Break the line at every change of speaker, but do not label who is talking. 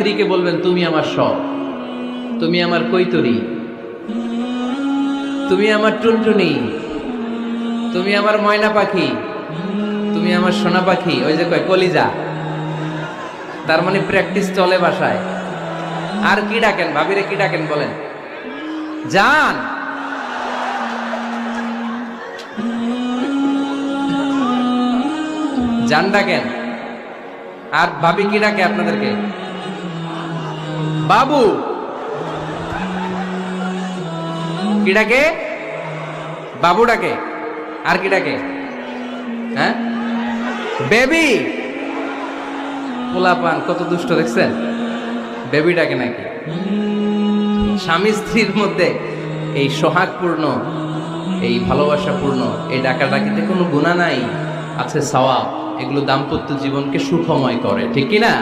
স্ত্রীকে বলবেন তুমি আমার সব, তুমি আমার কৈতরী, তুমি আমার টুনটুনি, তুমি আমার ময়না পাখি, তুমি আমার সোনা পাখি। ওই যে কয় কলিজা, তার মানে প্র্যাকটিস চলে বাসায়। আর কি ডাকেন ভাবিরে, কি ডাকেন বলেন? জান। জান ডাকেন। আর ভাবি কি ডাকে আপনাদেরকে? বাবু। কি ডাকে? বাবু ডাকে। আর কি ডাকে? হ্যাঁ, বেবি। পোলাপান কত দুষ্ট দেখছেন, বেবি ডাকে নাকি? স্বামী স্ত্রীর মধ্যে এই সোহাগপূর্ণ, এই ভালোবাসাপূর্ণ এই ডাকাডাকিতে কোনো গুনাহ নাই, আছে সওয়াব। এগুলো দাম্পত্য জীবনকে সুখময় করে, ঠিক কি না?